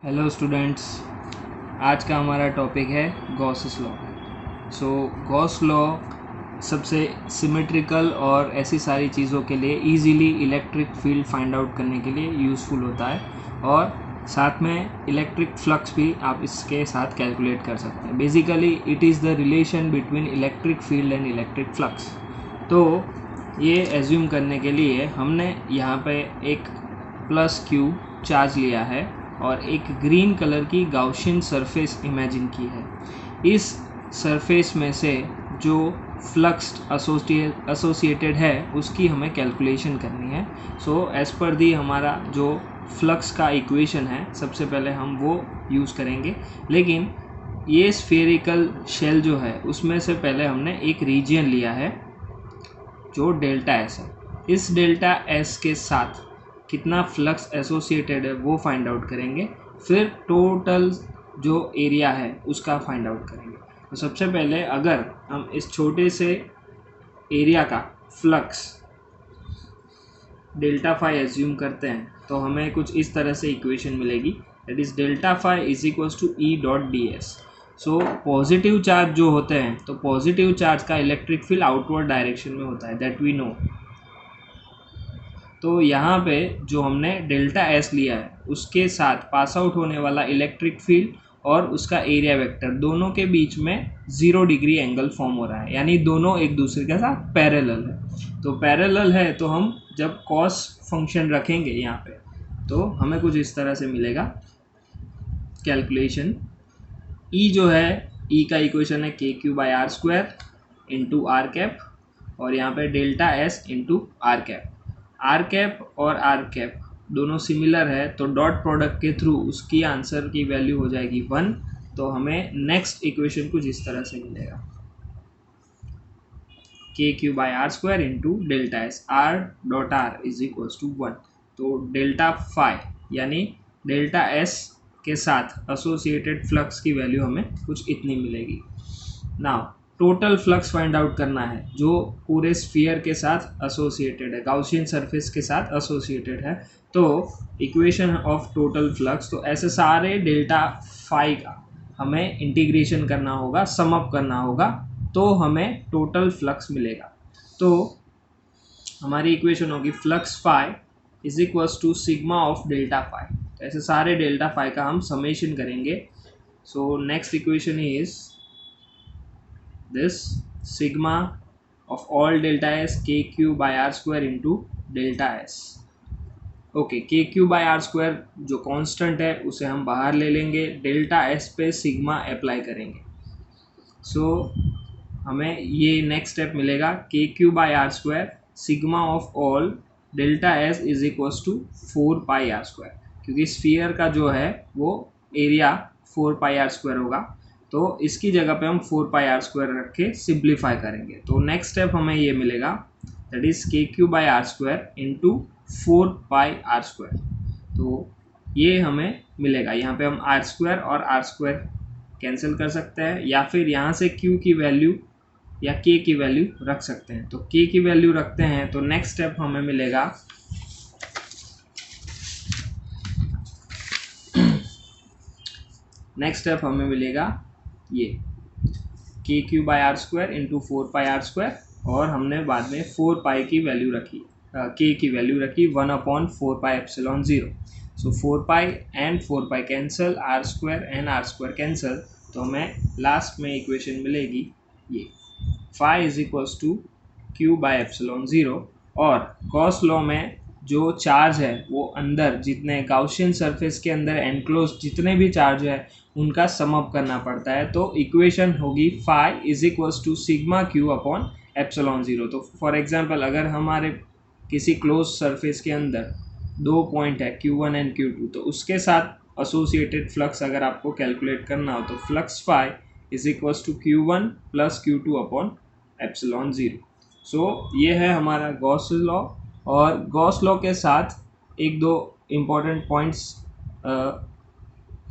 Hello students, आज का हमारा टॉपिक है गॉस लॉ। गॉस लॉ सबसे सिमेट्रिकल और ऐसी सारी चीज़ों के लिए easily electric field find out करने के लिए यूज़फुल होता है और साथ में इलेक्ट्रिक फ्लक्स भी आप इसके साथ कैलकुलेट कर सकते हैं। Basically it is the relation between electric field and electric flux. तो ये एज्यूम करने के लिए हमने यहाँ पे एक प्लस क्यू चार्ज लिया है और एक ग्रीन कलर की गाउशियन सरफेस इमेजिन की है। इस सरफेस में से जो फ्लक्स एसोसिएटेड है उसकी हमें कैलकुलेशन करनी है। एज पर दी हमारा जो फ्लक्स का इक्वेशन है सबसे पहले हम वो यूज़ करेंगे, लेकिन ये स्फेरिकल शेल जो है उसमें से पहले हमने एक रीजन लिया है जो डेल्टा एस है। इस डेल्टा एस के साथ कितना फ्लक्स एसोसिएटेड है वो फाइंड आउट करेंगे, फिर टोटल जो एरिया है उसका फाइंड आउट करेंगे। तो सबसे पहले अगर हम इस छोटे से एरिया का फ्लक्स डेल्टा फाई एज्यूम करते हैं तो हमें कुछ इस तरह से इक्वेशन मिलेगी, that is delta phi is equals to E dot D S. Positive charge जो होते हैं तो पॉजिटिव चार्ज का इलेक्ट्रिक फील्ड आउटवर्ड डायरेक्शन में होता है, दैट वी नो। तो यहाँ पे जो हमने डेल्टा एस लिया है उसके साथ पास आउट होने वाला इलेक्ट्रिक फील्ड और उसका एरिया वेक्टर दोनों के बीच में 0 डिग्री एंगल फॉर्म हो रहा है, यानी दोनों एक दूसरे के साथ पैरेलल है। तो पैरेलल है तो हम जब कॉस फंक्शन रखेंगे यहाँ पे तो हमें कुछ इस तरह से मिलेगा कैलकुलेशन। ई जो है ई का इक्वेशन है K Q by R square into R cap और यहाँ पे delta S into R cap. R cap और आर कैप दोनों सिमिलर है तो डॉट प्रोडक्ट के थ्रू उसकी आंसर की वैल्यू हो जाएगी 1। तो हमें नेक्स्ट इक्वेशन कुछ इस तरह से मिलेगा K Q by R square into delta S R dot R is equals to 1। तो डेल्टा फाई यानी डेल्टा एस के साथ एसोसिएटेड फ्लक्स की वैल्यू हमें कुछ इतनी मिलेगी। Now total flux find out करना है जो पूरे स्फीयर के साथ एसोसिएटेड है, गाउसियन सरफेस के साथ एसोसिएटेड है। तो इक्वेशन ऑफ टोटल फ्लक्स, तो ऐसे सारे डेल्टा फाई का हमें इंटीग्रेशन करना होगा, सम अप करना होगा, तो हमें टोटल फ्लक्स मिलेगा। तो हमारी इक्वेशन होगी flux phi is equals to sigma of delta phi. तो ऐसे सारे डेल्टा फाई का हम समेशन करेंगे। Next equation is this sigma of all delta s kq by r square into delta s। Okay, kq by r square जो constant है उसे हम बाहर ले लेंगे, डेल्टा s पे सिग्मा अप्लाई करेंगे। हमें ये नेक्स्ट स्टेप मिलेगा kq by r square sigma of all delta s is equals to 4 pi R square, क्योंकि स्फीयर का जो है वो एरिया 4 पाई आर स्क्वायर होगा। तो इसकी जगह पे हम 4 पाई आर स्क्वायर रख के सिंप्लीफाई करेंगे। तो नेक्स्ट स्टेप हमें ये मिलेगा, that is K Q by R square into 4 pi R square. तो ये हमें मिलेगा, यहाँ पे हम आर स्क्वायर और आर स्क्वायर कैंसिल कर सकते हैं या फिर यहाँ से क्यू की वैल्यू या के की वैल्यू रख सकते हैं। तो के की वैल्यू रखते हैं तो नेक्स्ट स्टेप हमें मिलेगा ये K Q by R square into 4 pi R square और हमने बाद में 4 पाई की वैल्यू रखी, के की वैल्यू रखी 1/4 pi epsilon 0। 4 pi and 4 pi cancel, R square and R square cancel, तो हमें लास्ट में इक्वेशन मिलेगी ये phi is equals to Q by epsilon 0। और गॉस लॉ में जो चार्ज है वो अंदर जितने गाउशियन सरफेस के अंदर एनक्लोज जितने भी चार्ज है उनका सम अप करना पड़ता है। तो इक्वेशन होगी phi is equals to sigma Q upon epsilon 0। तो फॉर एग्जांपल अगर हमारे किसी क्लोज सरफेस के अंदर 2 पॉइंट है Q1 एंड Q2, तो उसके साथ एसोसिएटेड फ्लक्स अगर आपको कैलकुलेट करना हो तो flux phi is equals to Q1 plus Q2 upon epsilon 0। ये है हमारा गॉस लॉ। और गॉस लॉ के साथ एक दो इम्पॉर्टेंट पॉइंट्स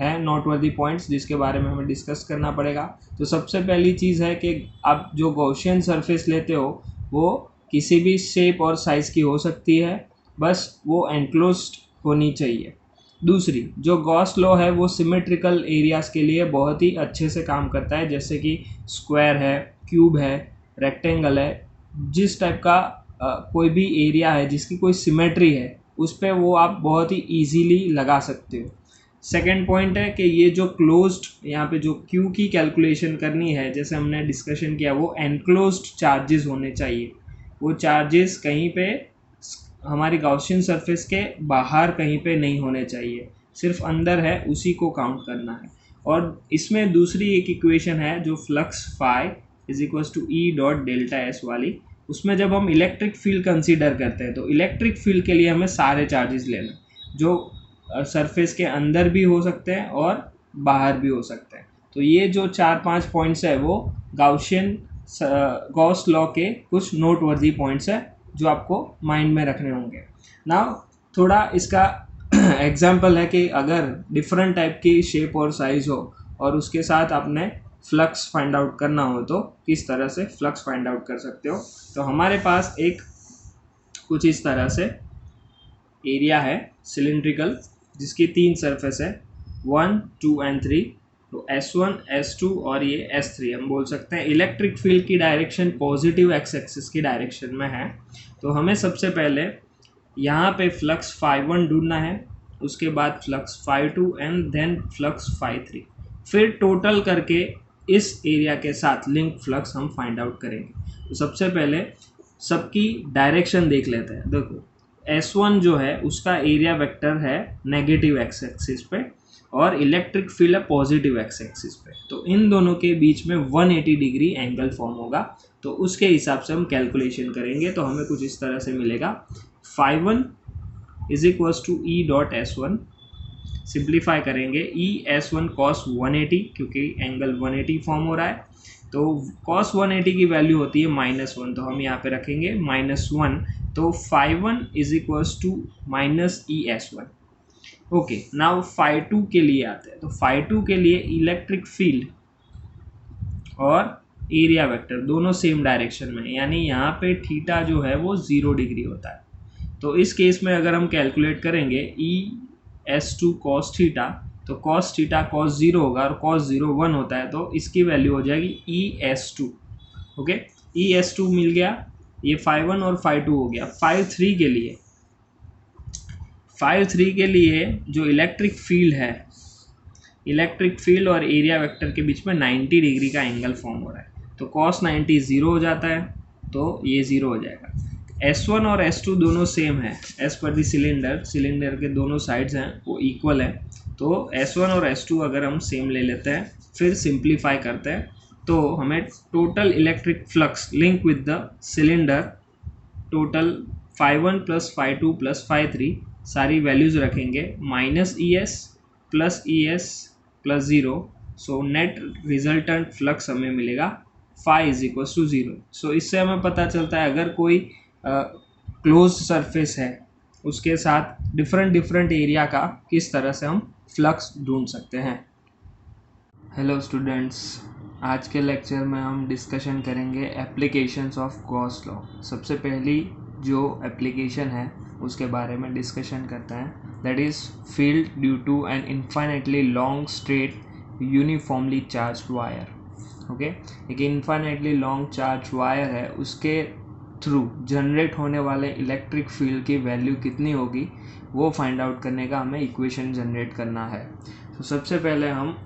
हैं, नोटवर्दी पॉइंट्स, जिसके बारे में हमें डिस्कस करना पड़ेगा। तो सबसे पहली चीज़ है कि आप जो गॉसियन सरफेस लेते हो वो किसी भी शेप और साइज़ की हो सकती है, बस वो एनक्लोज्ड होनी चाहिए। दूसरी जो गॉस लॉ है वो सिमेट्रिकल एरियाज के लिए बहुत ही अच्छे से काम करता है, जैसे कि स्क्वायर है, क्यूब है, रेक्टेंगल है, जिस टाइप का कोई भी एरिया है जिसकी कोई सिमेट्री है उस पर वो आप बहुत ही ईजीली लगा सकते हो। सेकेंड पॉइंट है कि ये जो क्लोज्ड यहाँ पे जो क्यू की कैलकुलेशन करनी है, जैसे हमने डिस्कशन किया, वो एनक्लोज्ड चार्जेस होने चाहिए। वो चार्जेस कहीं पे हमारी गॉसियन सरफेस के बाहर कहीं पे नहीं होने चाहिए, सिर्फ अंदर है उसी को काउंट करना है। और इसमें दूसरी एक इक्वेशन है जो flux phi is equals to E dot delta S वाली, उसमें जब हम इलेक्ट्रिक फील्ड कंसीडर करते हैं तो इलेक्ट्रिक फील्ड के लिए हमें सारे चार्जेस लेना, जो सरफेस के अंदर भी हो सकते हैं और बाहर भी हो सकते हैं। तो ये जो 4-5 पॉइंट्स है वो गॉस लॉ के कुछ नोटवर्दी पॉइंट्स है जो आपको माइंड में रखने होंगे। नाउ थोड़ा इसका एग्जाम्पल है कि अगर डिफरेंट टाइप की शेप और साइज हो और उसके साथ आपने फ्लक्स फाइंड आउट करना हो तो किस तरह से फ्लक्स फाइंड आउट कर सकते हो। तो हमारे पास एक कुछ इस तरह से एरिया है सिलिंड्रिकल जिसकी 3 सरफेस है 1, 2 एंड 3। तो S1, S2 और ये S3 हम बोल सकते हैं इलेक्ट्रिक फील्ड की डायरेक्शन पॉजिटिव एक्स एक्सिस की डायरेक्शन में है। तो हमें सबसे पहले यहाँ पे फ्लक्स φ1 ढूंढना है, उसके बाद फ्लक्स φ2 एंड देन फ्लक्स φ3, फिर टोटल करके इस एरिया के साथ लिंक फ्लक्स हम फाइंड आउट करेंगे। तो सबसे पहले सबकी डायरेक्शन देख लेते हैं। देखो S1 जो है उसका एरिया वेक्टर है नेगेटिव एक्स एक्सिस पे और इलेक्ट्रिक फील्ड है पॉजिटिव एक्स एक्सिस पे। तो इन दोनों के बीच में 180 डिग्री एंगल फॉर्म होगा। तो उसके हिसाब से हम कैलकुलेशन करेंगे तो हमें कुछ इस तरह से मिलेगा φ1 is equals to E dot S1, simplify करेंगे ई S1 cos 180 क्योंकि एंगल 180 फॉर्म हो रहा है। तो cos 180 की वैल्यू होती है -1, तो हम यहाँ पे रखेंगे -1। तो φ1 is equals to minus E S1। Okay, now φ2 के लिए आते हैं। तो φ2 के लिए इलेक्ट्रिक फील्ड और एरिया वेक्टर दोनों सेम डायरेक्शन में, यानी यहाँ पे थीटा जो है वो 0 डिग्री होता है। तो इस केस में अगर हम कैलकुलेट करेंगे ई S2 cos थीटा, तो cos थीटा cos 0 होगा और cos 0 1 होता है, तो इसकी वैल्यू हो जाएगी ई S2। ओके, ई S2 मिल गया, ये φ1 और φ2 हो गया। φ3 के लिए जो इलेक्ट्रिक फील्ड है, इलेक्ट्रिक फील्ड और एरिया वेक्टर के बीच में 90 डिग्री का एंगल फॉर्म हो रहा है। तो cos 90 0 हो जाता है, तो ये 0 हो जाएगा। S1 और S2 दोनों सेम है एज पर दी सिलेंडर के दोनों साइड्स हैं वो इक्वल है। तो S1 और S2 अगर हम सेम ले लेते हैं फिर सिंप्लीफाई करते हैं तो हमें total electric flux link with the cylinder, total φ1 plus φ2 plus φ3 सारी वैल्यूज़ रखेंगे -ES plus ES plus 0। So net resultant flux हमें मिलेगा φ इज इक्वल टू 0। सो इससे हमें पता चलता है अगर कोई क्लोज सरफेस है उसके साथ डिफरेंट एरिया का किस तरह से हम फ्लक्स ढूंढ सकते हैं। हेलो स्टूडेंट्स, आज के लेक्चर में हम डिस्कशन करेंगे एप्लीकेशंस ऑफ गॉस लॉ। सबसे पहली जो एप्लीकेशन है उसके बारे में डिस्कशन करते हैं, that is field due to an infinitely long straight uniformly charged wire. Okay, एक इन्फाइनेटली लॉन्ग चार्ज वायर है, उसके थ्रू जनरेट होने वाले इलेक्ट्रिक फील्ड की वैल्यू कितनी होगी वो फाइंड आउट करने का हमें इक्वेशन जनरेट करना है। तो सबसे पहले हम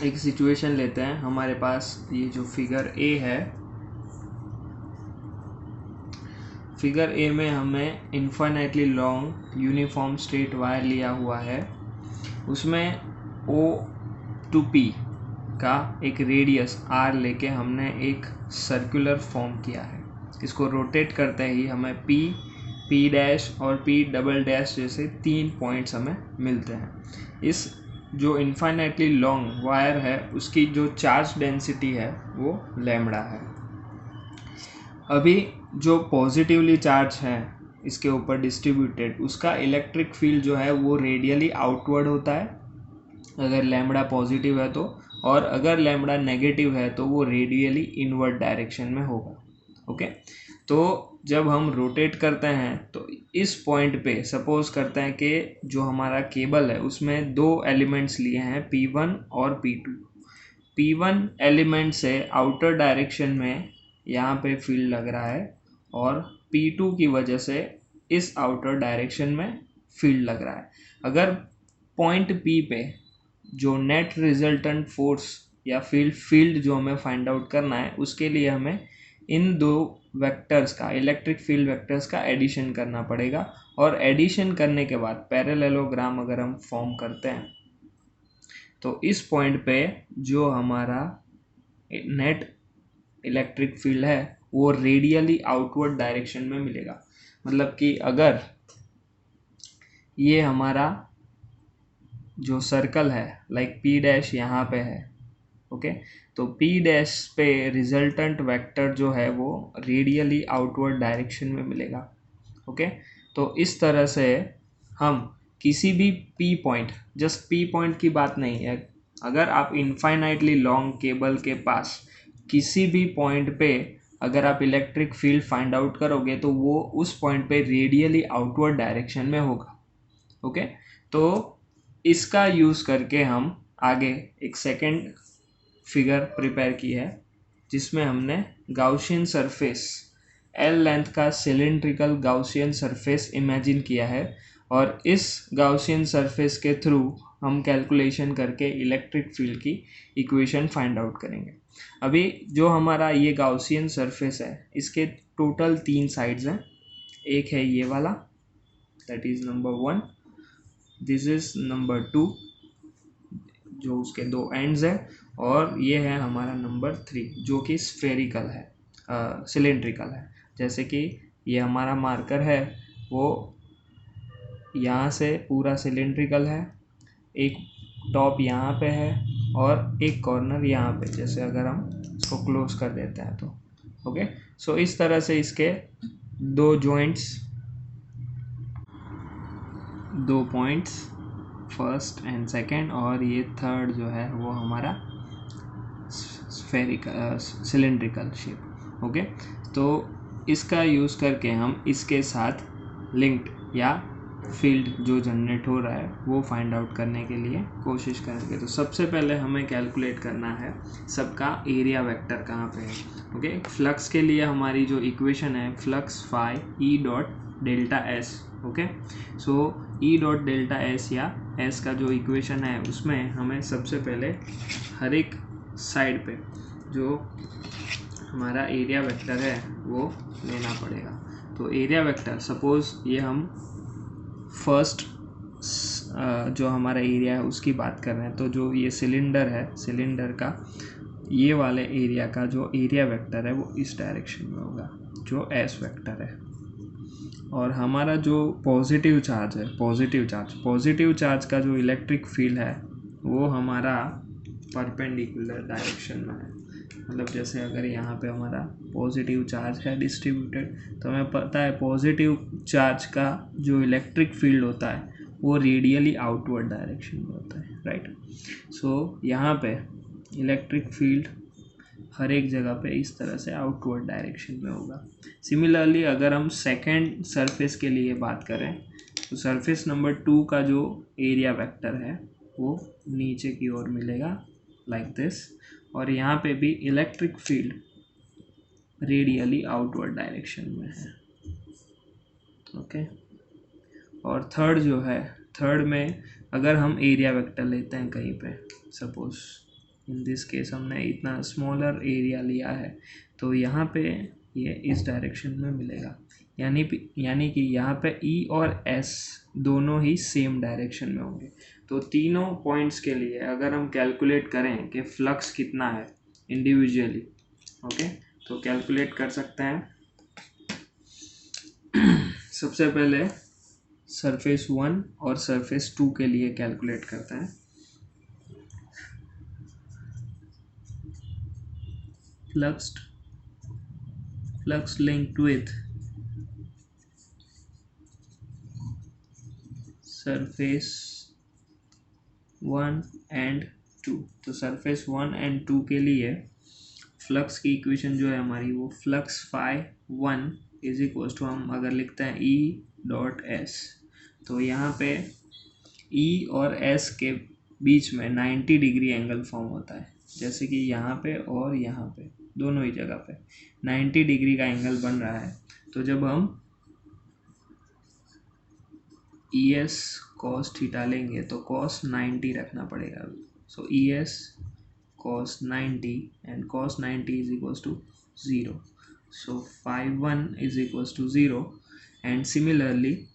एक सिचुएशन लेते हैं। हमारे पास ये जो फिगर ए है, फिगर ए में हमें infinitely long uniform straight wire लिया हुआ है, उसमें O to P का एक रेडियस R लेके हमने एक सर्कुलर फॉर्म किया है। इसको रोटेट करते ही हमें P, P डैश और P डबल डैश जैसे 3 पॉइंट्स हमें मिलते हैं। इस जो इन्फाइनेटली लॉन्ग वायर है उसकी जो चार्ज डेंसिटी है वो लैम्बडा है। अभी जो पॉजिटिवली चार्ज है इसके ऊपर डिस्ट्रीब्यूटेड, उसका इलेक्ट्रिक फील्ड जो है वो रेडियली आउटवर्ड होता है अगर लैम्बडा पॉजिटिव है तो, और अगर लैम्बडा नेगेटिव है तो वो रेडियली इनवर्ड डायरेक्शन में होगा। ओके, तो जब हम रोटेट करते हैं तो इस पॉइंट पे सपोज करते हैं कि जो हमारा केबल है उसमें दो एलिमेंट्स लिए हैं P1 और P2। P1 एलिमेंट से आउटर डायरेक्शन में यहाँ पे फील्ड लग रहा है और P2 की वजह से इस आउटर डायरेक्शन में फील्ड लग रहा है। अगर पॉइंट P पे जो नेट रिजल्टेंट फोर्स या फील्ड जो हमें फाइंड आउट करना है उसके लिए हमें इन दो वेक्टर्स का इलेक्ट्रिक फील्ड वेक्टर्स का एडिशन करना पड़ेगा। और एडिशन करने के बाद पैरेललोग्राम अगर हम फॉर्म करते हैं तो इस पॉइंट पे जो हमारा नेट इलेक्ट्रिक फील्ड है वो रेडियली आउटवर्ड डायरेक्शन में मिलेगा। मतलब कि अगर ये हमारा जो सर्कल है लाइक P डैश यहाँ पे है, ओके, तो P डैश पे रिजल्टेंट वेक्टर जो है वो रेडियली आउटवर्ड डायरेक्शन में मिलेगा। ओके, तो इस तरह से हम किसी भी P point, just P point की बात नहीं है, अगर आप इनफाइनाइटली लॉन्ग केबल के पास किसी भी पॉइंट पे अगर आप इलेक्ट्रिक फील्ड फाइंड आउट करोगे तो वो उस पॉइंट पे रेडियली आउटवर्ड डायरेक्शन में होगा। ओके, तो इसका यूज़ करके हम आगे एक सेकेंड फिगर प्रिपेयर की है जिसमें हमने गाउसियन सरफेस L लेंथ का सिलेंड्रिकल गाउसियन सरफेस इमेजिन किया है और इस गाउसियन सरफेस के थ्रू हम कैलकुलेशन करके इलेक्ट्रिक फील्ड की इक्वेशन फाइंड आउट करेंगे। अभी जो हमारा ये गाउसियन सरफेस है इसके टोटल 3 साइड्स हैं। एक है ये वाला, that is number 1, this is number 2 जो उसके 2 एंड्स है, और ये है हमारा नंबर 3 जो कि स्फेरिकल है, सिलेंड्रिकल है। जैसे कि ये हमारा मार्कर है वो यहाँ से पूरा सिलेंड्रिकल है, एक टॉप यहाँ पे है और एक कॉर्नर यहाँ पे, जैसे अगर हम इसको क्लोज कर देते हैं तो ओके। सो इस तरह से इसके दो joints, 2 points first and second, और ये थर्ड जो है वो हमारा स्फेरिकल सिलेंड्रिकल शेप। ओके, तो इसका यूज़ करके हम इसके साथ लिंक्ड या फील्ड जो जनरेट हो रहा है वो फाइंड आउट करने के लिए कोशिश करेंगे। तो सबसे पहले हमें कैलकुलेट करना है सबका एरिया वेक्टर कहाँ पे है। ओके, फ्लक्स के लिए हमारी जो इक्वेशन है flux phi E dot delta S. Okay, so E dot delta S या एस का जो इक्वेशन है उसमें हमें सबसे पहले हर एक साइड पे जो हमारा एरिया वेक्टर है वो लेना पड़ेगा। तो एरिया वेक्टर सपोज ये हम फर्स्ट जो हमारा एरिया है उसकी बात कर रहे हैं, तो जो ये सिलेंडर है, सिलेंडर का ये वाले एरिया का जो एरिया वेक्टर है वो इस डायरेक्शन में होगा जो एस वेक्टर है। और हमारा जो पॉजिटिव चार्ज है, पॉजिटिव चार्ज का जो इलेक्ट्रिक फील्ड है वो हमारा परपेंडिकुलर डायरेक्शन में है। मतलब जैसे अगर यहाँ पे हमारा पॉजिटिव चार्ज है डिस्ट्रीब्यूटेड, तो हमें पता है पॉजिटिव चार्ज का जो इलेक्ट्रिक फील्ड होता है वो रेडियली आउटवर्ड डायरेक्शन में होता है, राइट। सो यहाँ पे इलेक्ट्रिक फील्ड हर एक जगह पे इस तरह से आउटवर्ड डायरेक्शन में होगा। सिमिलरली अगर हम सेकेंड सरफेस के लिए बात करें तो सरफेस नंबर 2 का जो एरिया वेक्टर है वो नीचे की ओर मिलेगा लाइक दिस, और यहाँ पे भी electric field radially outward direction में है। ओके, और थर्ड जो है, थर्ड में अगर हम एरिया वेक्टर लेते हैं कहीं पे, सपोज इन दिस केस हमने इतना स्मॉलर एरिया लिया है, तो यहाँ पे ये इस डायरेक्शन में मिलेगा, यानी कि यहाँ पे E और S दोनों ही सेम डायरेक्शन में होंगे। तो तीनों पॉइंट्स के लिए अगर हम कैलकुलेट करें कि फ्लक्स कितना है इंडिविजुअली, ओके, तो कैलकुलेट कर सकते हैं। सबसे पहले सरफेस 1 और सरफेस 2 के लिए कैलकुलेट करते हैं। Flux linked with surface 1 and 2। तो सरफेस 1 एंड 2 के लिए फ्लक्स की इक्वेशन जो है हमारी वो flux phi 1 is equal to, हम अगर लिखते हैं ई डॉट एस, तो यहाँ पे ई और एस के बीच में 90 डिग्री एंगल फॉर्म होता है, जैसे कि यहाँ पे और यहाँ पे दोनों ही जगह पे 90 डिग्री का एंगल बन रहा है। तो जब हम ई एस कॉस थीटा लेंगे तो कॉस 90 रखना पड़ेगा। सो E S cos 90 and cos 90 is equals to 0. So phi 1 is equals to 0, and similarly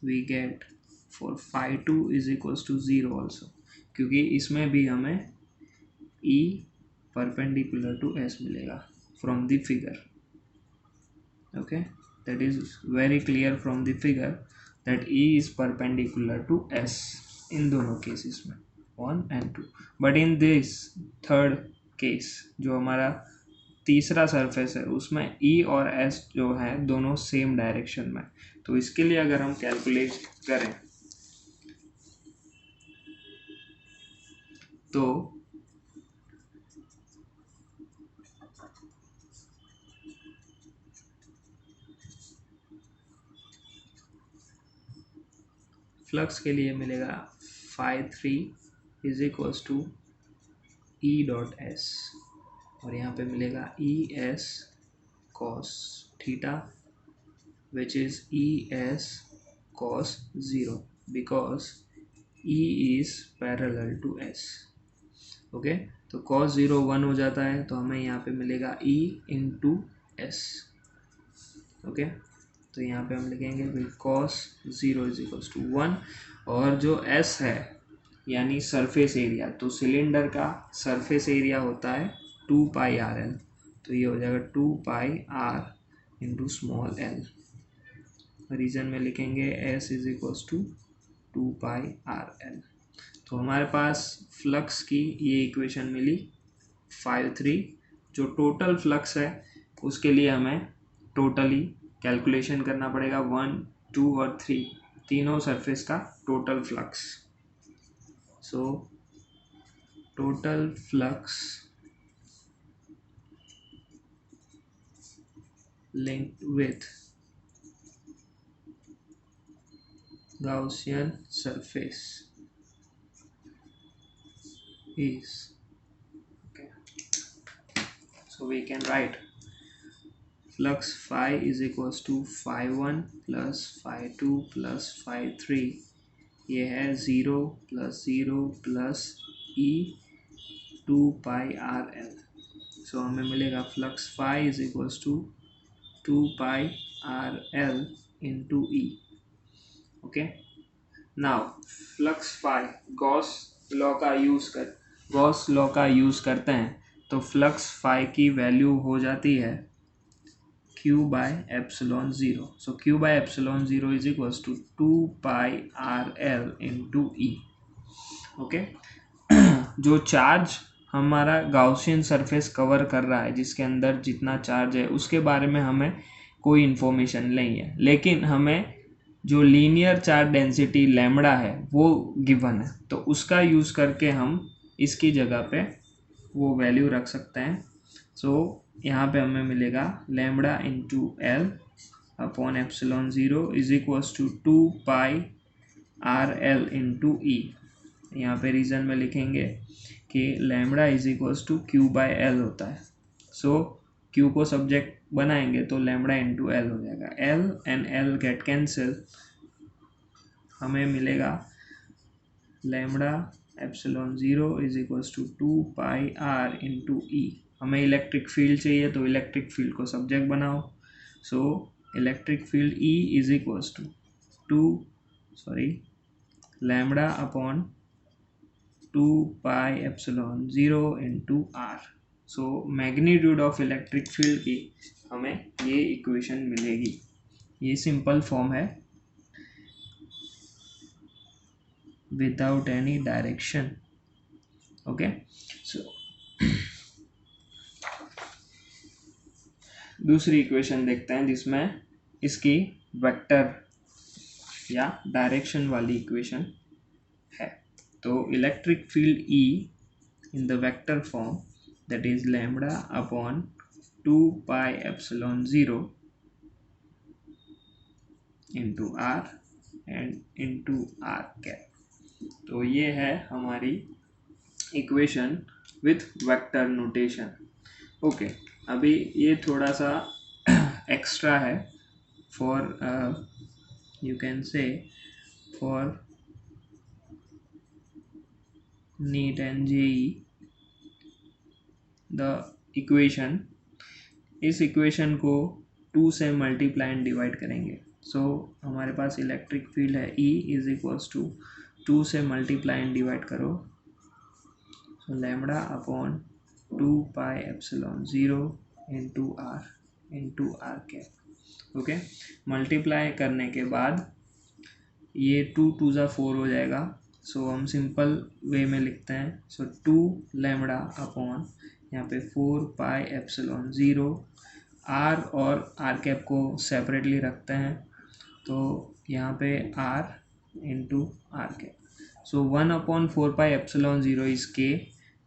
we get for phi 2 is equals to 0 also, क्योंकि इसमें भी हमें E perpendicular to S मिलेगा from the figure. Okay, that is very clear from the figure that E is perpendicular to S in दोनों cases में 1 and 2. But in this third case जो हमारा तीसरा सरफेस है उसमें E और S जो है दोनों सेम डायरेक्शन में, तो इसके लिए अगर हम कैलकुलेट करें तो फ्लक्स के लिए मिलेगा phi 3 is equals to E dot S, और यहाँ पे मिलेगा E S cos theta which is E S cos 0 because E is parallel to S. Okay, तो कॉस 0 1 हो जाता है, तो हमें यहाँ पे मिलेगा ई इंटू एस। ओके, तो यहाँ पे हम लिखेंगे फिर कॉस 0 इज इक्वल्स टू 1, और जो एस है यानी सरफेस एरिया, तो सिलेंडर का सरफेस एरिया होता है 2 पाई आर एल, तो ये हो जाएगा 2 pi R into small L. Reason में लिखेंगे S is equals to 2 pi R L. तो हमारे पास फ्लक्स की ये इक्वेशन मिली 5-3। जो टोटल फ्लक्स है उसके लिए हमें टोटली कैलकुलेशन करना पड़ेगा 1, 2 और 3 तीनों सरफेस का total flux. So total flux linked with Gaussian surface is, okay, so we can write flux phi is equals to phi 1 plus phi 2 plus phi 3, ये है 0 plus 0 plus e 2 pi r l। सो हमें मिलेगा flux phi is equals to 2 pi r l into e। Okay, now flux phi Gauss law का use करते हैं, तो flux phi की value हो जाती है Q by epsilon 0। So Q by epsilon 0 is equals to 2 pi R L into E. Okay, जो charge हमारा गाउसियन सरफेस कवर कर रहा है, जिसके अंदर जितना चार्ज है उसके बारे में हमें कोई इन्फॉर्मेशन नहीं है, लेकिन हमें जो लीनियर चार्ज डेंसिटी लैम्बडा है वो गिवन है, तो उसका यूज़ करके हम इसकी जगह पे वो वैल्यू रख सकते हैं। सो यहाँ पे हमें मिलेगा lambda into L upon epsilon 0 is equals to 2 pi R L into E. यहाँ पे रीज़न में लिखेंगे कि lambda is equals to Q by L होता है। सो क्यू को सब्जेक्ट बनाएंगे तो लैम्बडा इंटू एल हो जाएगा, L and L get cancel, हमें मिलेगा lambda epsilon 0 is equals to 2 pi R into E. हमें इलेक्ट्रिक फील्ड चाहिए, तो इलेक्ट्रिक फील्ड को सब्जेक्ट बनाओ। So electric field E is equals to lambda upon 2 pi epsilon 0 into R. So magnitude of electric field की हमें ये equation मिलेगी। ये सिंपल फॉर्म है without any direction. Okay, so दूसरी इक्वेशन देखते हैं जिसमें इसकी वेक्टर या डायरेक्शन वाली इक्वेशन है। तो electric field E in the vector form, that is lambda upon 2 pi epsilon 0 into r and into r cap। तो ये है हमारी equation with vector notation. Okay, अभी ये थोड़ा सा एक्स्ट्रा है for you can say for NEET and JEE the equation, इस इक्वेशन को 2 से मल्टीप्लाई एंड डिवाइड करेंगे। सो हमारे पास इलेक्ट्रिक फील्ड है E इज इक्वल्स टू 2 से मल्टीप्लाई एंड डिवाइड करो, so lambda upon 2 pi epsilon 0 into R cap. Okay, multiply करने के बाद ये 2 2 ज़ा 4 हो जाएगा। सो हम सिंपल वे में लिखते हैं, सो 2 लैम्बडा अपॉन यहाँ पे 4 पाई एप्सिलॉन 0, आर और आर कैप को सेपरेटली रखते हैं, तो यहाँ पे R into R cap. So 1 upon 4 pi epsilon 0 is K,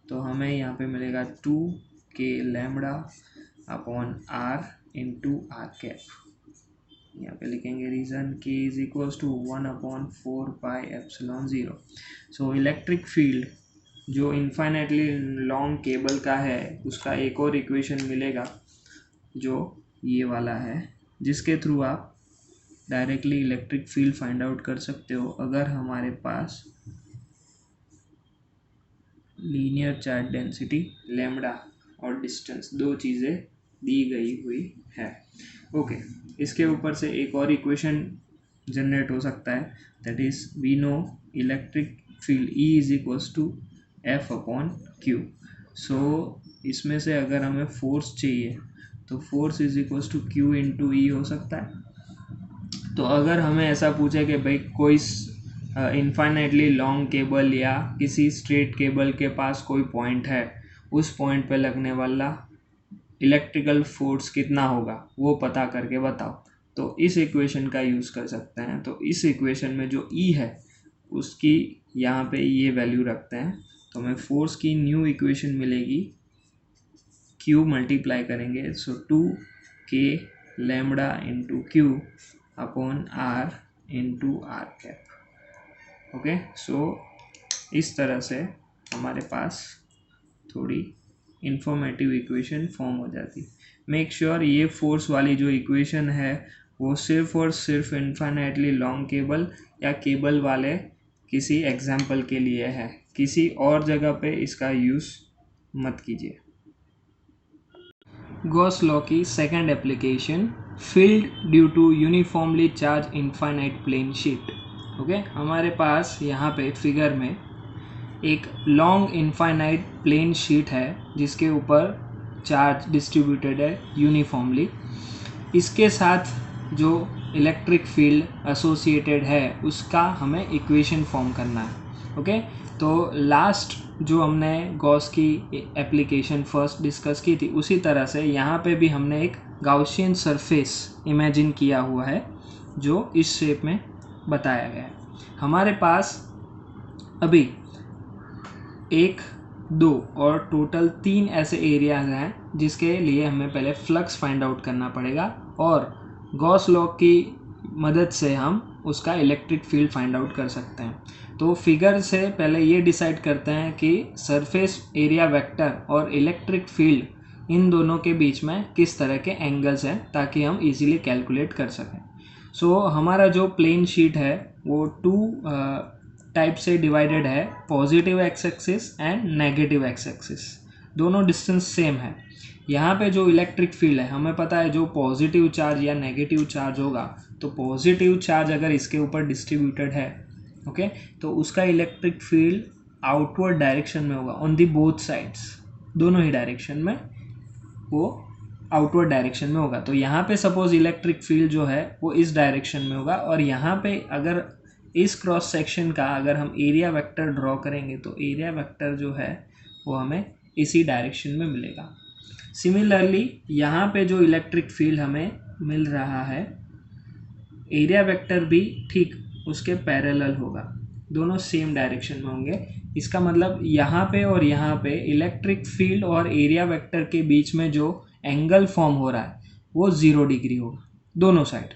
तो हमें यहाँ पे मिलेगा 2 के lambda upon R into R cap. यहाँ पे लिखेंगे reason K is equals to 1 upon 4 pi epsilon 0। So electric field जो इन्फाइनेटली लॉन्ग केबल का है उसका एक और इक्वेशन मिलेगा जो ये वाला है, जिसके थ्रू आप directly electric field find out कर सकते हो अगर हमारे पास लीनियर चार्ज डेंसिटी लैम्बडा और डिस्टेंस दो चीज़ें दी गई हुई है। ओके, इसके ऊपर से एक और इक्वेशन जनरेट हो सकता है, that is we know electric field E is equals to F upon Q। So इसमें से अगर हमें फोर्स चाहिए तो force is equals to Q into E हो सकता है। तो अगर हमें ऐसा पूछे कि भाई कोई इनफाइनाइटली लॉन्ग केबल या किसी स्ट्रेट केबल के पास कोई पॉइंट है, उस पॉइंट पे लगने वाला इलेक्ट्रिकल फोर्स कितना होगा वो पता करके बताओ, तो इस इक्वेशन का यूज़ कर सकते हैं। तो इस इक्वेशन में जो E है उसकी यहाँ पे ये वैल्यू रखते हैं, तो हमें फोर्स की न्यू इक्वेशन मिलेगी, Q मल्टीप्लाई करेंगे, सो 2 के lambda into Q upon R into R cap. Okay, so इस तरह से हमारे पास थोड़ी इंफॉर्मेटिव इक्वेशन फॉर्म हो जाती। मेक श्योर ये फोर्स वाली जो इक्वेशन है वो सिर्फ और सिर्फ इनफाइनाइटली लॉन्ग केबल या केबल वाले किसी एग्जाम्पल के लिए है, किसी और जगह पे इसका यूज़ मत कीजिए। गॉस लॉ की second application, field due to uniformly charge infinite plane sheet. Okay, हमारे पास यहाँ पे फिगर में एक लॉन्ग इनफाइनाइट प्लेन शीट है जिसके ऊपर चार्ज डिस्ट्रीब्यूटेड है यूनिफॉर्मली। इसके साथ जो इलेक्ट्रिक फील्ड एसोसिएटेड है उसका हमें इक्वेशन फॉर्म करना है। ओके, तो लास्ट जो हमने गॉस की एप्लीकेशन फर्स्ट डिस्कस की थी उसी तरह से यहाँ पे भी हमने एक गाउसियन सरफेस इमेजिन किया हुआ है जो इस शेप में बताया गया है। हमारे पास अभी 1, 2 और टोटल 3 ऐसे एरियाज हैं जिसके लिए हमें पहले फ्लक्स फाइंड आउट करना पड़ेगा और गॉस लॉ की मदद से हम उसका इलेक्ट्रिक फील्ड फाइंड आउट कर सकते हैं। तो फिगर से पहले ये डिसाइड करते हैं कि सरफेस एरिया वेक्टर और इलेक्ट्रिक फील्ड इन दोनों के बीच में किस तरह के एंगल्स हैं ताकि हम इजीली कैलकुलेट कर सकें। सो हमारा जो प्लेन शीट है वो 2 टाइप से डिवाइडेड है, positive x axis and negative x axis. दोनों डिस्टेंस सेम है। यहाँ पे जो इलेक्ट्रिक फील्ड है हमें पता है जो पॉजिटिव चार्ज या नेगेटिव चार्ज होगा, तो पॉजिटिव चार्ज अगर इसके ऊपर डिस्ट्रीब्यूटेड है, ओके, तो उसका इलेक्ट्रिक फील्ड आउटवर्ड डायरेक्शन में होगा, ऑन दी बोथ साइड्स, दोनों ही डायरेक्शन में वो आउटवर्ड डायरेक्शन में होगा। तो यहाँ पे सपोज इलेक्ट्रिक फील्ड जो है वो इस डायरेक्शन में होगा और यहाँ पे अगर इस क्रॉस सेक्शन का अगर हम एरिया वेक्टर ड्रॉ करेंगे तो एरिया वेक्टर जो है वो हमें इसी डायरेक्शन में मिलेगा। सिमिलरली यहाँ पे जो इलेक्ट्रिक फील्ड हमें मिल रहा है, एरिया वेक्टर भी ठीक उसके पैरेलल होगा, दोनों सेम डायरेक्शन में होंगे। इसका मतलब यहाँ पे और यहाँ पे इलेक्ट्रिक फील्ड और एरिया वेक्टर के बीच में जो एंगल फॉर्म हो रहा है वो 0 डिग्री होगा दोनों साइड।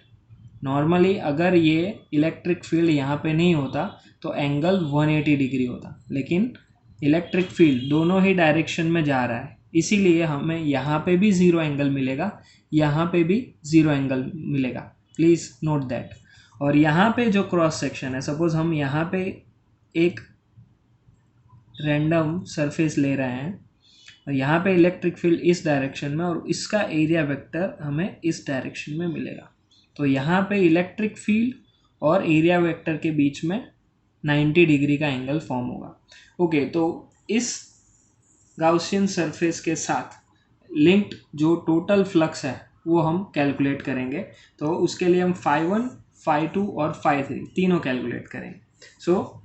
नॉर्मली अगर ये इलेक्ट्रिक फील्ड यहाँ पे नहीं होता तो एंगल 180 डिग्री होता, लेकिन इलेक्ट्रिक फील्ड दोनों ही डायरेक्शन में जा रहा है, इसीलिए हमें यहाँ पे भी 0 एंगल मिलेगा, यहाँ पे भी 0 एंगल मिलेगा। Please note that. और यहाँ पे जो क्रॉस सेक्शन है, सपोज हम यहाँ पे एक रैंडम सरफेस ले रहे हैं और यहाँ पे इलेक्ट्रिक फील्ड इस डायरेक्शन में और इसका एरिया वेक्टर हमें इस डायरेक्शन में मिलेगा। तो यहाँ पे इलेक्ट्रिक फील्ड और एरिया वेक्टर के बीच में 90 डिग्री का एंगल फॉर्म होगा। ओके, तो इस गाउसियन सरफेस के साथ लिंक्ड जो टोटल फ्लक्स है वो हम कैलकुलेट करेंगे। तो उसके लिए हम phi1, phi2 और phi3 तीनों कैलकुलेट करेंगे। So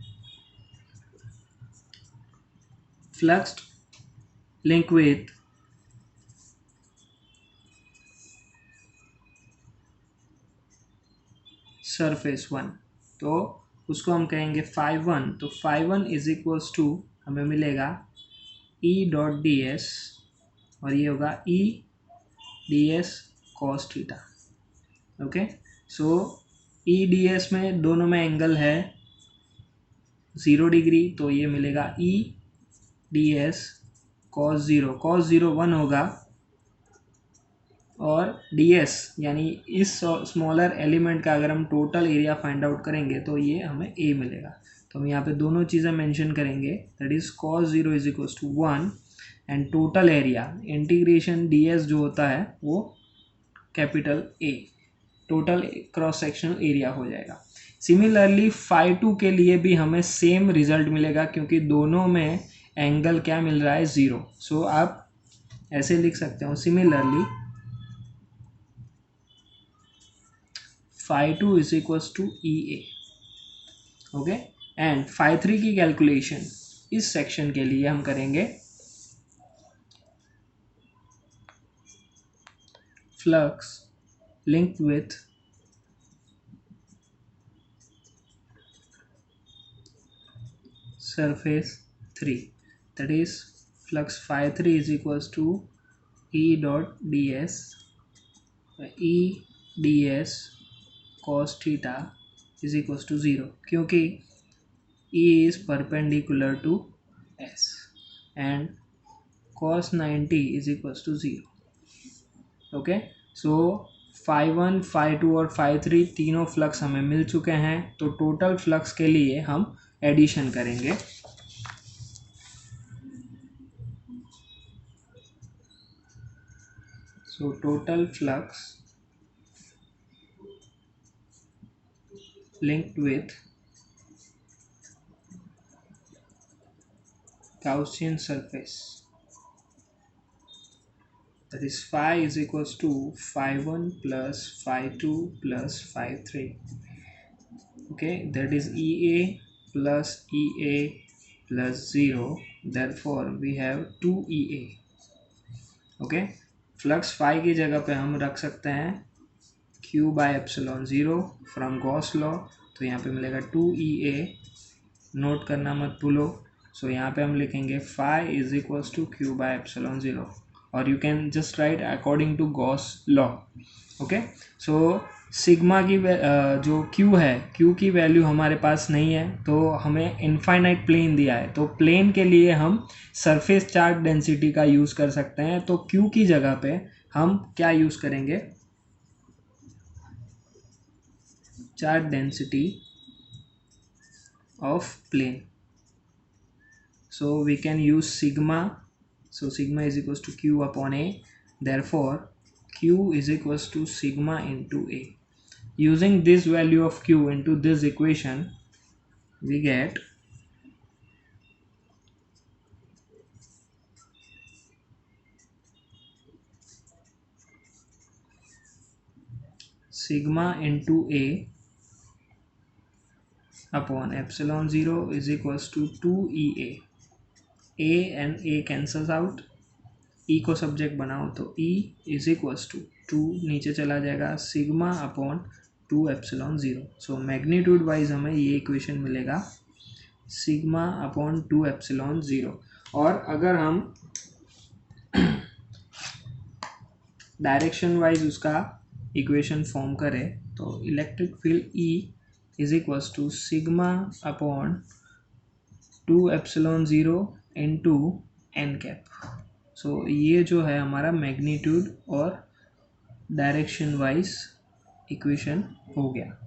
flux link with surface 1, तो उसको हम कहेंगे phi1। तो phi1 इज इक्वल्स टू हमें मिलेगा E डॉट डी एस और ये होगा E D S cos theta. Okay, so E D S में दोनों में एंगल है 0 डिग्री, तो ये मिलेगा E D S cos 0। Cos 0 1 होगा और ds यानी इस स्मॉलर एलिमेंट का अगर हम टोटल एरिया फाइंड आउट करेंगे तो ये हमें a मिलेगा। तो हम यहाँ पे दोनों चीज़ें मेंशन करेंगे, that is cos 0 is equals to 1 and total area integration ds जो होता है वो capital A, total cross sectional area हो जाएगा। सिमिलरली phi2 के लिए भी हमें सेम रिजल्ट मिलेगा क्योंकि दोनों में एंगल क्या मिल रहा है 0। सो आप ऐसे लिख सकते हो, similarly phi2 is equals to EA। Okay, and phi3 की कैलकुलेशन इस सेक्शन के लिए हम करेंगे flux linked with surface 3, that is flux phi3 is equals to E dot ds, E ds cos theta is equals to 0 क्योंकि E is perpendicular to S and cos 90 is equals to 0। Okay, so phi1, phi2 और phi3 तीनों flux हमें मिल चुके हैं। तो total flux के लिए हम एडिशन करेंगे। So total flux linked with Gaussian surface, that is phi is equals to phi1 plus phi2 plus phi3। okay, that is EA plus EA plus 0, therefore we have 2EA। okay, flux phi की जगह पे हम रख सकते हैं Q by epsilon 0 from Gauss law, तो यहाँ पे मिलेगा 2EA, नोट करना मत भूलो। सो यहाँ पे हम लिखेंगे phi is equals to Q by epsilon 0 और you can just write according to Gauss law. Okay, so sigma की जो Q है, Q की वैल्यू हमारे पास नहीं है, तो हमें इनफाइनाइट प्लेन दिया है, तो प्लेन के लिए हम सरफेस चार्ज डेंसिटी का यूज़ कर सकते हैं। तो Q की जगह पे हम क्या यूज़ करेंगे, charge density of plane। so we can use sigma, so sigma is equals to Q upon A, therefore Q is equals to sigma into A। using this value of Q into this equation we get sigma into A upon epsilon 0 is equals to 2EA। A and A cancels out, E को subject बनाओ तो E is equals to 2 नीचे चला जाएगा sigma upon 2 epsilon 0। So magnitude wise हमें ये equation मिलेगा sigma upon 2 epsilon 0। और अगर हम डायरेक्शन वाइज उसका इक्वेशन फॉर्म करें तो electric field E is equals to sigma upon 2 epsilon 0 into N cap. So ये जो है हमारा मैग्नीट्यूड और डायरेक्शन वाइज इक्वेशन हो गया।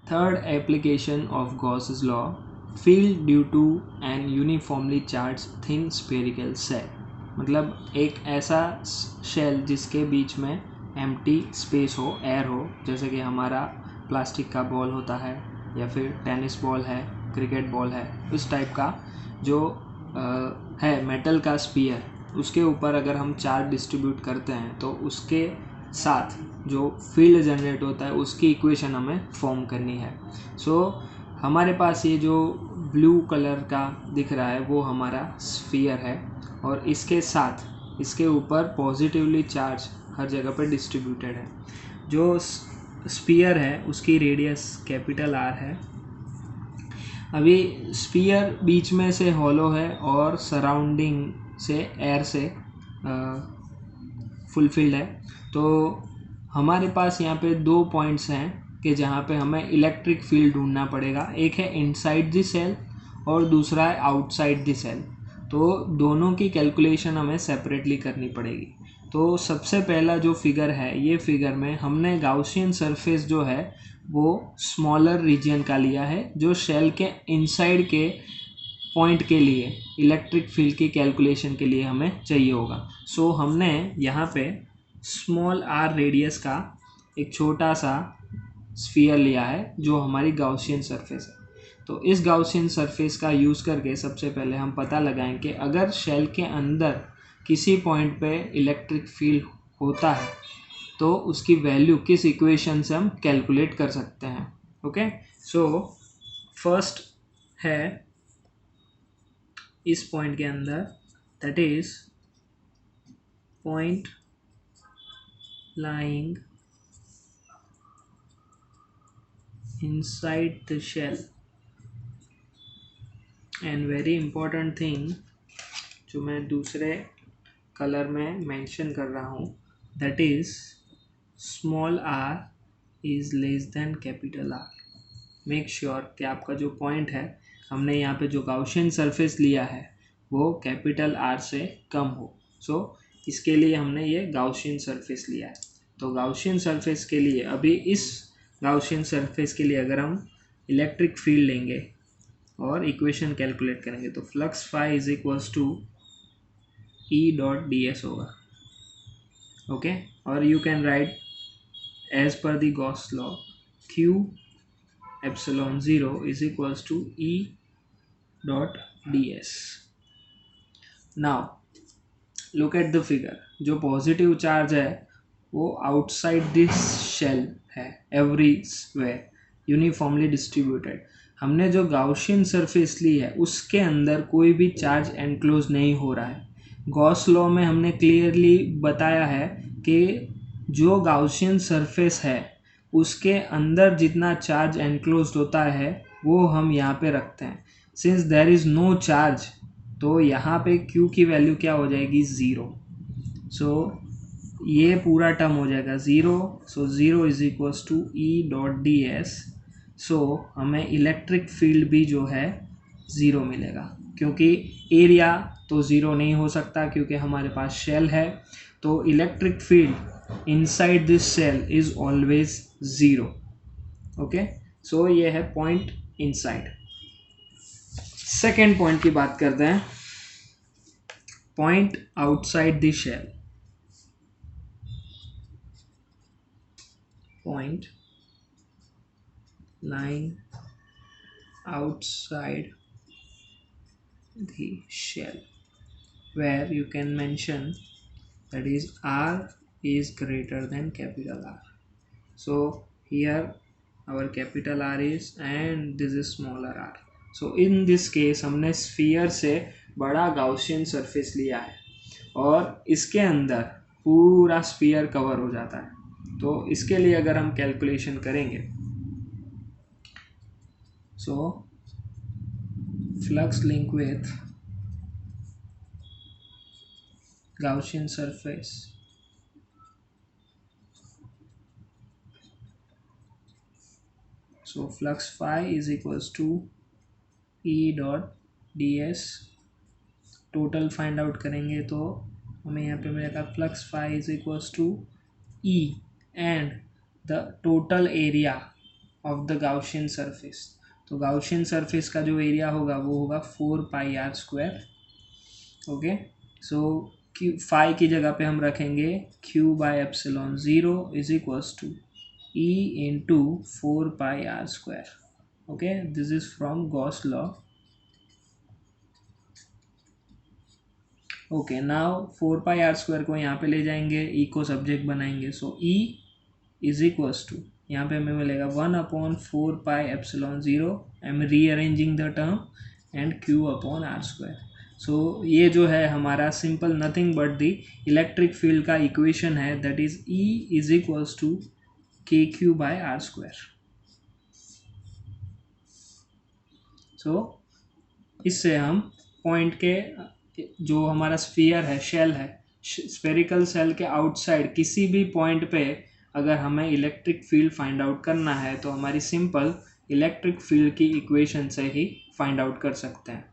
Third application of Gauss's law, field due to an uniformly charged thin spherical shell. मतलब एक ऐसा शेल जिसके बीच में एम्प्टी स्पेस हो, एयर हो, जैसे कि हमारा प्लास्टिक का बॉल होता है या फिर टेनिस बॉल है, क्रिकेट बॉल है, उस टाइप का जो है मेटल का स्पीयर, उसके ऊपर अगर हम चार्ज डिस्ट्रीब्यूट करते हैं तो उसके साथ जो फील्ड जनरेट होता है उसकी इक्वेशन हमें फॉर्म करनी है। सो हमारे पास ये जो ब्लू कलर का दिख रहा है वो हमारा स्फीयर है और इसके साथ इसके ऊपर पॉजिटिवली चार्ज हर जगह पर डिस्ट्रीब्यूटेड है। जो स्फीयर है उसकी रेडियस कैपिटल R है। अभी स्फीयर बीच में से हॉलो है और सराउंडिंग से एयर से फुलफिल्ड है। तो हमारे पास यहाँ पे 2 पॉइंट्स हैं कि जहाँ पे हमें इलेक्ट्रिक फील्ड ढूंढना पड़ेगा। एक है इनसाइड द सेल और दूसरा है आउटसाइड द सेल। तो दोनों की कैलकुलेशन हमें सेपरेटली करनी पड़ेगी। तो सबसे पहला जो फिगर है, ये फिगर में हमने गाउसियन सरफेस जो है वो स्मॉलर रीजन का लिया है, जो शेल के इनसाइड के पॉइंट के लिए इलेक्ट्रिक फील्ड की कैलकुलेशन के लिए हमें चाहिए होगा। सो हमने यहाँ पे स्मॉल r रेडियस का एक छोटा सा स्फीयर लिया है जो हमारी गाउसियन सरफेस है। तो इस गाउसियन सरफेस का यूज़ करके सबसे पहले हम पता लगाएं कि अगर शेल के अंदर किसी पॉइंट पे इलेक्ट्रिक फील्ड होता है तो उसकी वैल्यू किस इक्वेशन से हम कैलकुलेट कर सकते हैं। ओके, सो फर्स्ट है इस पॉइंट के अंदर, that is point lying inside the shell, and very important thing जो मैं दूसरे कलर में मेंशन कर रहा हूँ, that is small r is less than capital R। Make sure कि आपका जो पॉइंट है, हमने यहाँ पे जो गाउसियन सरफेस लिया है वो कैपिटल R से कम हो। सो इसके लिए हमने ये गाउसियन सरफेस लिया है। तो गाउसियन सरफेस के लिए, अभी इस गाउसियन सरफेस के लिए अगर हम इलेक्ट्रिक फील्ड लेंगे और इक्वेशन कैलकुलेट करेंगे तो flux phi is equals to E.ds होगा। ओके, और you can write as per the Gauss law Q epsilon 0 is equals to E.ds। Now look at the figure. जो पॉजिटिव चार्ज है वो outside this shell है, everywhere uniformly distributed. हमने जो Gaussian surface ली है उसके अंदर कोई भी चार्ज एनक्लोज नहीं हो रहा है। गॉस लॉ में हमने क्लियरली बताया है कि जो गाउसियन सरफेस है उसके अंदर जितना चार्ज एनक्लोज होता है वो हम यहाँ पे रखते हैं। Since there is no charge तो यहाँ पे Q की वैल्यू क्या हो जाएगी, 0। सो ये पूरा टर्म हो जाएगा 0। सो 0 इज इक्वल्स टू E.ds। सो हमें इलेक्ट्रिक फील्ड भी जो है 0 मिलेगा, क्योंकि एरिया तो 0 नहीं हो सकता क्योंकि हमारे पास शेल है। तो electric field inside this shell is always 0। Okay, so ये है पॉइंट इनसाइड। सेकेंड पॉइंट की बात करते हैं, point outside the shell. Point lying outside the shell, where you can mention that is R is greater than capital R. So here our capital R is and this is smaller r. So in this case हमने sphere से बड़ा Gaussian surface लिया है और इसके अंदर पूरा sphere cover हो जाता है। तो इसके लिए अगर हम कैलकुलेशन करेंगे, सो flux link with Gaussian surface. So flux phi is equals to E dot ds. Total find out करेंगे तो हमें यहाँ पे मिलेगा flux phi is equals to E and the total area of the Gaussian surface. तो Gaussian surface का जो area होगा वो होगा 4πr². ओके, सो क्यू फाई की जगह पे हम रखेंगे Q/ε0 is equals to E into 4πr². Okay, this is from Gauss law. Okay, now 4πr² को यहाँ पे ले जाएंगे, ई को सब्जेक्ट बनाएंगे. So E is equals to, यहाँ पे हमें मिलेगा 1/4πε0. I am rearranging the term and Q/r². So ये जो है हमारा simple nothing but the electric field का इक्वेशन है, that is E is equals to KQ/r². So इससे हम पॉइंट के जो हमारा स्फीयर है, शेल है, स्फेरिकल शेल के आउटसाइड किसी भी पॉइंट पे अगर हमें इलेक्ट्रिक फील्ड फाइंड आउट करना है तो हमारी सिंपल इलेक्ट्रिक फील्ड की इक्वेशन से ही फाइंड आउट कर सकते हैं.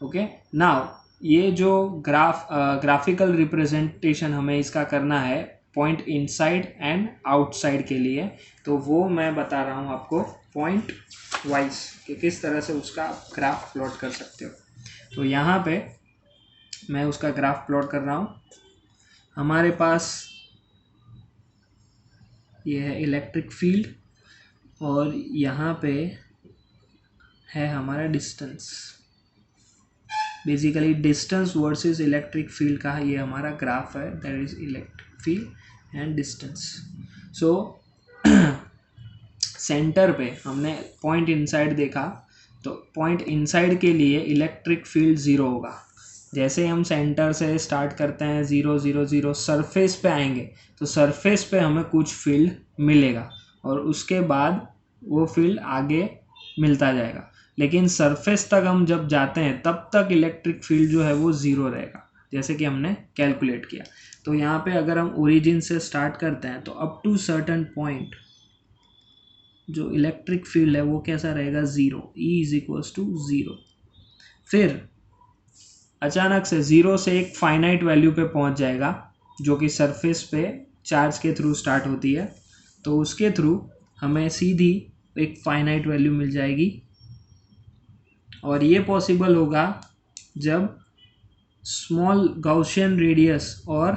ओके, नाउ ये जो ग्राफिकल रिप्रेजेंटेशन हमें इसका करना है पॉइंट इनसाइड एंड आउटसाइड के लिए, तो वो मैं बता रहा हूँ आपको पॉइंट वाइज कि किस तरह से उसका ग्राफ प्लॉट कर सकते हो. तो यहाँ पे मैं उसका ग्राफ प्लॉट कर रहा हूँ. हमारे पास ये है इलेक्ट्रिक फील्ड और यहाँ पे है हमारा distance. Basically distance versus electric field का ये हमारा ग्राफ है, that is electric field and distance. So centre पे हमने पॉइंट इनसाइड देखा, तो पॉइंट इनसाइड के लिए इलेक्ट्रिक फील्ड 0 होगा. जैसे हम सेंटर से स्टार्ट करते हैं 0 0 0, सरफेस पे आएंगे तो सरफेस पे हमें कुछ फील्ड मिलेगा और उसके बाद वो फील्ड आगे मिलता जाएगा. लेकिन सरफेस तक हम जब जाते हैं तब तक इलेक्ट्रिक फील्ड जो है वो 0 रहेगा, जैसे कि हमने कैलकुलेट किया. तो यहाँ पे अगर हम ओरिजिन से स्टार्ट करते हैं तो अप टू सर्टेन पॉइंट जो इलेक्ट्रिक फील्ड है वो कैसा रहेगा, 0. E is equals to 0. फिर अचानक से 0 से एक फाइनाइट वैल्यू पे पहुंच जाएगा जो कि सरफेस पे चार्ज के थ्रू स्टार्ट होती है. तो उसके थ्रू हमें सीधी एक फाइनाइट वैल्यू मिल जाएगी और ये पॉसिबल होगा जब स्मॉल गाउशियन रेडियस और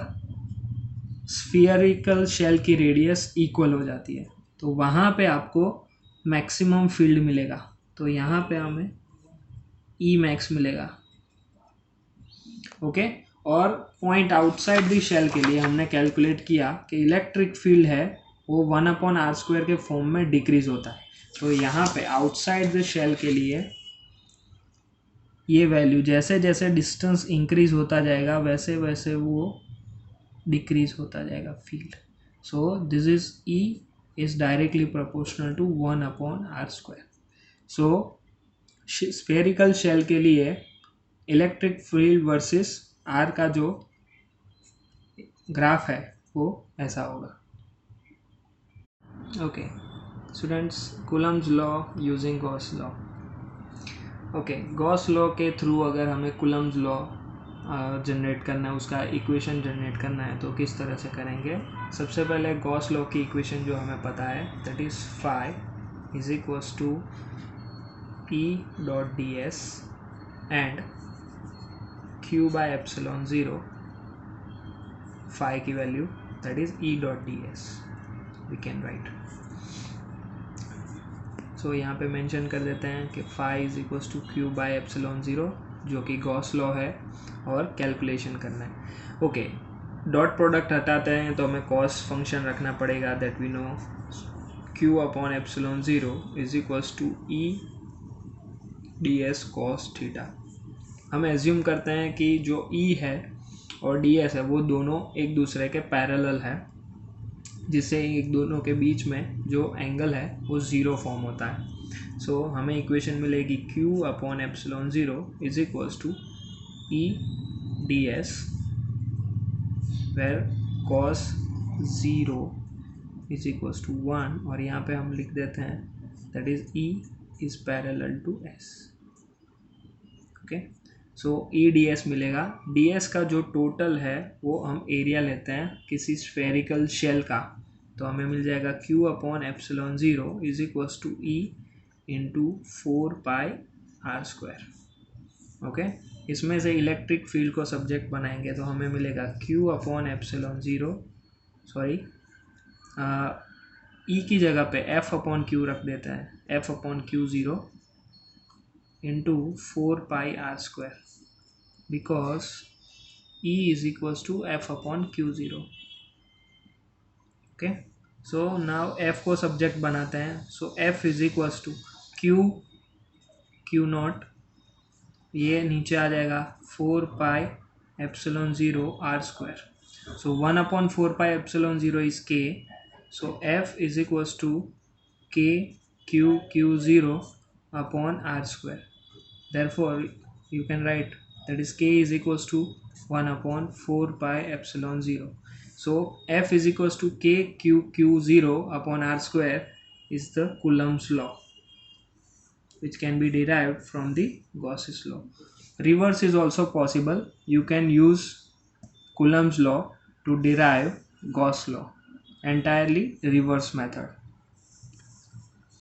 स्फीयरिकल शेल की रेडियस इक्वल हो जाती है. तो वहाँ पे आपको मैक्सिमम फील्ड मिलेगा. तो यहाँ पे हमें E मैक्स मिलेगा. ओके, और पॉइंट आउटसाइड द शेल के लिए हमने कैलकुलेट किया कि इलेक्ट्रिक फील्ड है वो 1/r² के फॉर्म में डिक्रीज होता है. तो यहाँ पे आउटसाइड द शेल के लिए ये वैल्यू जैसे जैसे डिस्टेंस इंक्रीज होता जाएगा वैसे वैसे वो डिक्रीज होता जाएगा field. So this is E is directly proportional to 1/r². So spherical shell के लिए इलेक्ट्रिक फील्ड वर्सेस R का जो ग्राफ है वो ऐसा होगा. Okay students, Coulomb's law using Gauss law. Okay, Gauss law के थ्रू अगर हमें कूलम्ब्स लॉ जनरेट करना है, उसका इक्वेशन जनरेट करना है तो किस तरह से करेंगे. सबसे पहले गॉस लॉ की इक्वेशन जो हमें पता है that is phi is equals to E dot ds and Q/ε0 phi की value that is E dot ds we can write. So यहाँ पे मेंशन कर देते हैं कि phi is equals to Q/ε0 जो कि गॉस लॉ है और कैलकुलेशन करना है. ओके, डॉट प्रोडक्ट हटाते हैं तो हमें कॉस फंक्शन रखना पड़ेगा, that we know Q/ε0 is equals to E ds cos theta. हम एज्यूम करते हैं कि जो E है और ds है वो दोनों एक दूसरे के पैरेलल है. जिससे एक दोनों के बीच में जो एंगल है वो ज़ीरो फॉर्म होता है। सो हमें इक्वेशन मिलेगी Q upon epsilon zero is equals to E ds where cos zero is equals to 1, और यहाँ पे हम लिख देते हैं that is E is parallel to S। Okay, so E D S मिलेगा। डी एस का जो टोटल है वो हम एरिया लेते हैं किसी स्फेरिकल शेल का, तो हमें मिल जाएगा Q upon epsilon zero is equals to E into 4πr²। Okay, इसमें से इलेक्ट्रिक फील्ड को सब्जेक्ट बनाएंगे तो हमें मिलेगा Q upon epsilon zero, sorry E की जगह पे F अपॉन Q रख देते हैं, F upon Q zero into 4πr², because E is equals to F upon Q0। Okay, so now F को सब्जेक्ट बनाते हैं, so F is equals to Q naught, ये नीचे आ जाएगा 4πε0r², so 1 upon 4πε0 is K, so F is equals to K Q0 upon r², therefore you can write that is K is equals to 1 upon 4πε0। so F is equals to K Q0 upon r² is the Coulomb's law, which can be derived from the Gauss's law. Reverse is also possible, you can use Coulomb's law to derive Gauss law, entirely reverse method.